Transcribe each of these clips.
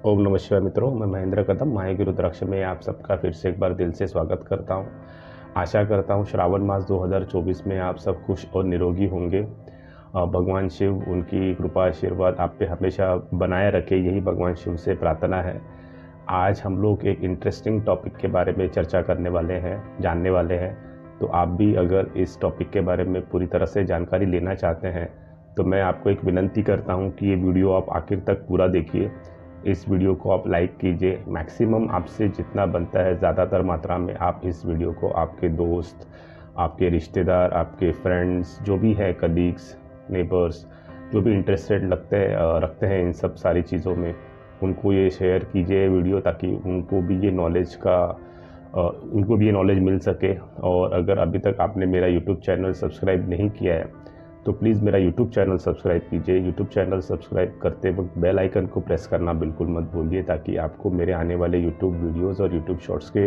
ओम नमः शिवाय मित्रों, मैं महेंद्र कदम मायागी रुद्राक्ष में आप सबका फिर से एक बार दिल से स्वागत करता हूं। आशा करता हूं श्रावण मास 2024 में आप सब खुश और निरोगी होंगे। भगवान शिव उनकी कृपा आशीर्वाद आप पे हमेशा बनाए रखे, यही भगवान शिव से प्रार्थना है। आज हम लोग एक इंटरेस्टिंग टॉपिक के बारे में चर्चा करने वाले हैं, जानने वाले हैं। तो आप भी अगर इस टॉपिक के बारे में पूरी तरह से जानकारी लेना चाहते हैं तो मैं आपको एक विनंती करता हूं कि ये वीडियो आप आखिर तक पूरा देखिए। इस वीडियो को आप लाइक कीजिए, मैक्सिमम आपसे जितना बनता है ज़्यादातर मात्रा में आप इस वीडियो को आपके दोस्त, आपके रिश्तेदार, आपके फ्रेंड्स, जो भी है कलीग्स, नेबर्स, जो भी इंटरेस्टेड रखते हैं इन सब सारी चीज़ों में, उनको ये शेयर कीजिए वीडियो, ताकि उनको भी ये नॉलेज मिल सके। और अगर अभी तक आपने मेरा यूट्यूब चैनल सब्सक्राइब नहीं किया है तो प्लीज़ मेरा यूट्यूब चैनल सब्सक्राइब कीजिए। यूट्यूब चैनल सब्सक्राइब करते वक्त बेल आइकन को प्रेस करना बिल्कुल मत भूलिए, ताकि आपको मेरे आने वाले यूट्यूब वीडियोस और यूट्यूब शॉर्ट्स के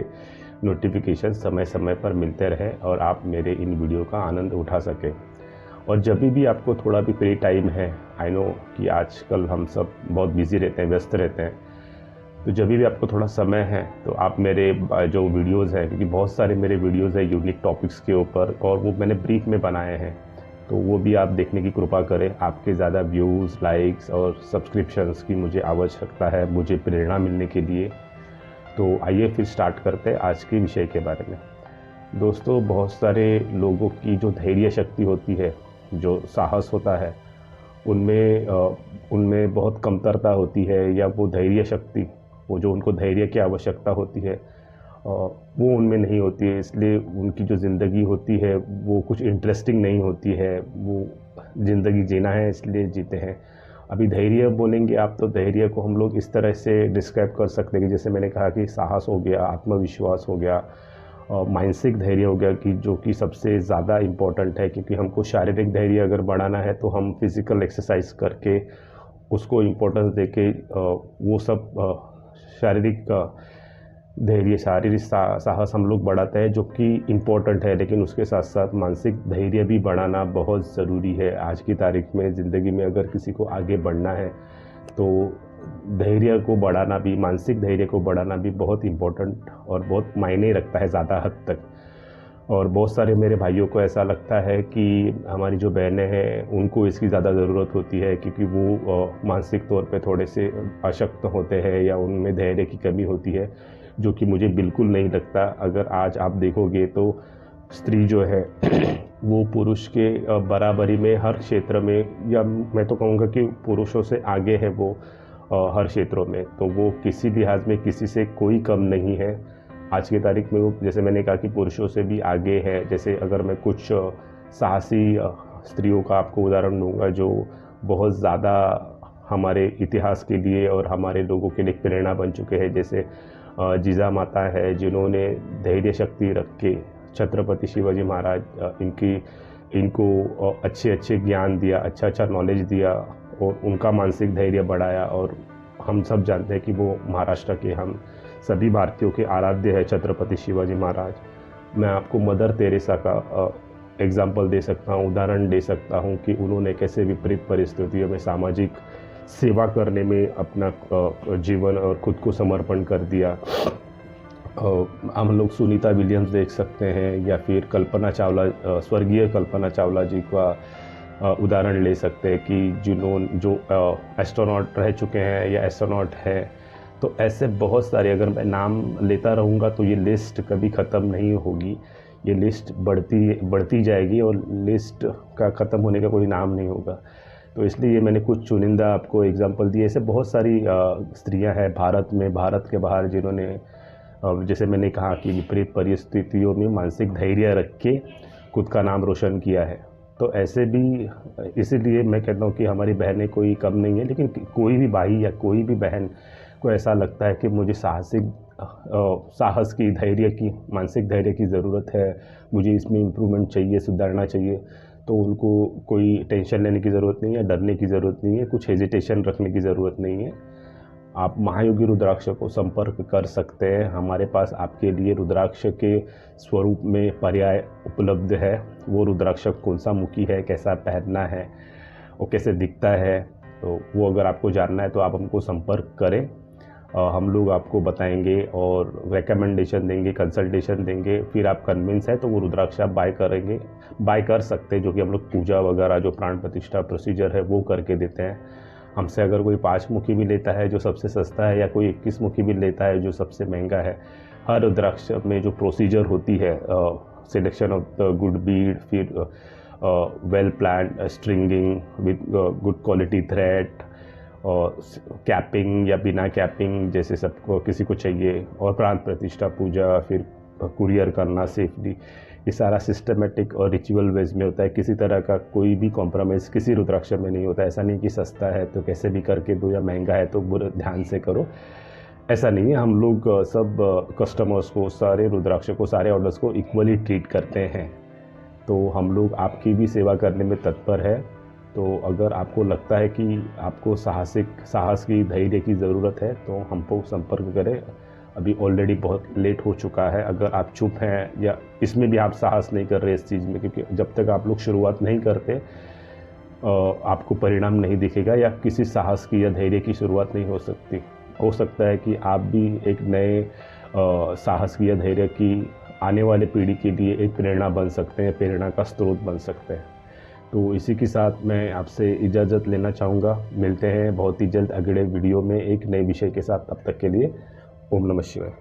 नोटिफिकेशन समय समय पर मिलते रहे और आप मेरे इन वीडियो का आनंद उठा सकें। और जब भी आपको थोड़ा भी फ्री टाइम है, आई नो कि आजकल हम सब बहुत बिजी रहते हैं, व्यस्त रहते हैं, तो जब भी आपको थोड़ा समय है तो आप मेरे जो वीडियोज़ हैं, क्योंकि बहुत सारे मेरे वीडियोज़ हैं यूनिक टॉपिक्स के ऊपर और वो मैंने ब्रीफ में बनाए हैं, तो वो भी आप देखने की कृपा करें। आपके ज़्यादा व्यूज़, लाइक्स और सब्सक्रिप्शंस की मुझे आवश्यकता है, मुझे प्रेरणा मिलने के लिए। तो आइए फिर स्टार्ट करते हैं आज के विषय के बारे में। दोस्तों, बहुत सारे लोगों की जो धैर्य शक्ति होती है, जो साहस होता है, उनमें बहुत कमतरता होती है, या वो धैर्य शक्ति, वो जो उनको धैर्य की आवश्यकता होती है वो उनमें नहीं होती है। इसलिए उनकी जो ज़िंदगी होती है वो कुछ इंटरेस्टिंग नहीं होती है। वो ज़िंदगी जीना है इसलिए जीते हैं। अभी धैर्य बोलेंगे आप तो धैर्य को हम लोग इस तरह से डिस्क्राइब कर सकते हैं कि जैसे मैंने कहा कि साहस हो गया, आत्मविश्वास हो गया, मानसिक धैर्य हो गया, कि जो कि सबसे ज़्यादा इम्पोर्टेंट है। क्योंकि हमको शारीरिक धैर्य अगर बढ़ाना है तो हम फिज़िकल एक्सरसाइज करके उसको इम्पोर्टेंस देके वो सब शारीरिक धैर्य, शारीरिक साहस हम लोग बढ़ाते हैं, जो कि इम्पोर्टेंट है। लेकिन उसके साथ साथ मानसिक धैर्य भी बढ़ाना बहुत ज़रूरी है। आज की तारीख में ज़िंदगी में अगर किसी को आगे बढ़ना है तो धैर्य को बढ़ाना भी, मानसिक धैर्य को बढ़ाना भी बहुत इम्पोर्टेंट और बहुत मायने रखता है ज़्यादा हद तक। और बहुत सारे मेरे भाइयों को ऐसा लगता है कि हमारी जो बहनें हैं उनको इसकी ज़्यादा ज़रूरत होती है, क्योंकि वो मानसिक तौर पे थोड़े से अशक्त होते हैं या उनमें धैर्य की कमी होती है, जो कि मुझे बिल्कुल नहीं लगता। अगर आज आप देखोगे तो स्त्री जो है वो पुरुष के बराबरी में हर क्षेत्र में, या मैं तो कहूँगा कि पुरुषों से आगे है वो हर क्षेत्रों में। तो वो किसी लिहाज में किसी से कोई कम नहीं है आज की तारीख में। वो, जैसे मैंने कहा कि पुरुषों से भी आगे है। जैसे अगर मैं कुछ साहसी स्त्रियों का आपको उदाहरण दूंगा जो बहुत ज़्यादा हमारे इतिहास के लिए और हमारे लोगों के लिए प्रेरणा बन चुके हैं, जैसे जीजा माता है, जिन्होंने धैर्य शक्ति रख के छत्रपति शिवाजी महाराज इनको अच्छे अच्छे ज्ञान दिया, अच्छा अच्छा नॉलेज दिया और उनका मानसिक धैर्य बढ़ाया। और हम सब जानते हैं कि वो महाराष्ट्र के, हम सभी भारतीयों के आराध्य है छत्रपति शिवाजी महाराज। मैं आपको मदर तेरेसा का एग्जाम्पल दे सकता हूँ, उदाहरण दे सकता हूँ कि उन्होंने कैसे विपरीत परिस्थितियों में सामाजिक सेवा करने में अपना जीवन और खुद को समर्पण कर दिया। हम लोग सुनीता विलियम्स देख सकते हैं, या फिर कल्पना चावला, स्वर्गीय कल्पना चावला जी का उदाहरण ले सकते हैं कि जो एस्ट्रोनॉट रह चुके हैं या एस्ट्रोनॉट है। तो ऐसे बहुत सारे, अगर मैं नाम लेता रहूँगा तो ये लिस्ट कभी ख़त्म नहीं होगी। ये लिस्ट बढ़ती जाएगी और लिस्ट का ख़त्म होने का कोई नाम नहीं होगा। तो इसलिए मैंने कुछ चुनिंदा आपको एग्जांपल दिए। ऐसे बहुत सारी स्त्रियां हैं भारत में, भारत के बाहर, जिन्होंने जैसे मैंने कहा कि विपरीत परिस्थितियों में मानसिक धैर्य रख के खुद का नाम रोशन किया है। तो ऐसे भी, इसीलिए मैं कहता हूँ कि हमारी बहनें कोई कम नहीं है। लेकिन कोई भी भाई या कोई भी बहन को ऐसा लगता है कि मुझे साहस की, धैर्य की, मानसिक धैर्य की ज़रूरत है, मुझे इसमें इम्प्रूवमेंट चाहिए, सुधारना चाहिए, तो उनको कोई टेंशन लेने की ज़रूरत नहीं है, डरने की ज़रूरत नहीं है, कुछ हेजिटेशन रखने की ज़रूरत नहीं है। आप महायोगी रुद्राक्ष को संपर्क कर सकते हैं। हमारे पास आपके लिए रुद्राक्ष के स्वरूप में पर्याय उपलब्ध है। वो रुद्राक्ष कौन सा मुखी है, कैसा पहनना है, वो कैसे दिखता है, तो वो अगर आपको जानना है तो आप हमको संपर्क करें। हम लोग आपको बताएंगे और रिकमेंडेशन देंगे, कंसल्टेशन देंगे, फिर आप कन्विंस है तो वो रुद्राक्ष आप बाय कर सकते हैं, जो कि हम लोग पूजा वगैरह जो प्राण प्रतिष्ठा प्रोसीजर है वो करके देते हैं। हमसे अगर कोई 5 मुखी भी लेता है जो सबसे सस्ता है, या कोई 21 मुखी भी लेता है जो सबसे महंगा है, हर रुद्राक्ष में जो प्रोसीजर होती है, selection of the good bead, फिर well planned stringing with good quality thread, और कैपिंग या बिना कैपिंग जैसे सबको किसी को चाहिए, और प्राण प्रतिष्ठा पूजा, फिर कुरियर करना सेफली, ये सारा सिस्टमेटिक और रिचुअल वेज में होता है। किसी तरह का कोई भी कॉम्प्रोमाइज़ किसी रुद्राक्ष में नहीं होता। ऐसा नहीं कि सस्ता है तो कैसे भी करके दो या महंगा है तो बुरे ध्यान से करो, ऐसा नहीं है। हम लोग सब कस्टमर्स को, सारे रुद्राक्ष को, सारे ऑर्डर्स को इक्वली ट्रीट करते हैं। तो हम लोग आपकी भी सेवा करने में तत्पर है। तो अगर आपको लगता है कि आपको साहस की, धैर्य की ज़रूरत है तो हमको संपर्क करें। अभी ऑलरेडी बहुत लेट हो चुका है। अगर आप चुप हैं या इसमें भी आप साहस नहीं कर रहे इस चीज़ में, क्योंकि जब तक आप लोग शुरुआत नहीं करते आपको परिणाम नहीं दिखेगा, या किसी साहस की या धैर्य की शुरुआत नहीं हो सकती। हो सकता है कि आप भी एक नए साहस की या धैर्य की आने वाले पीढ़ी के लिए एक प्रेरणा बन सकते हैं, प्रेरणा का स्रोत बन सकते हैं। तो इसी के साथ मैं आपसे इजाज़त लेना चाहूँगा। मिलते हैं बहुत ही जल्द अगले वीडियो में एक नए विषय के साथ। तब तक के लिए ओम नमः शिवाय।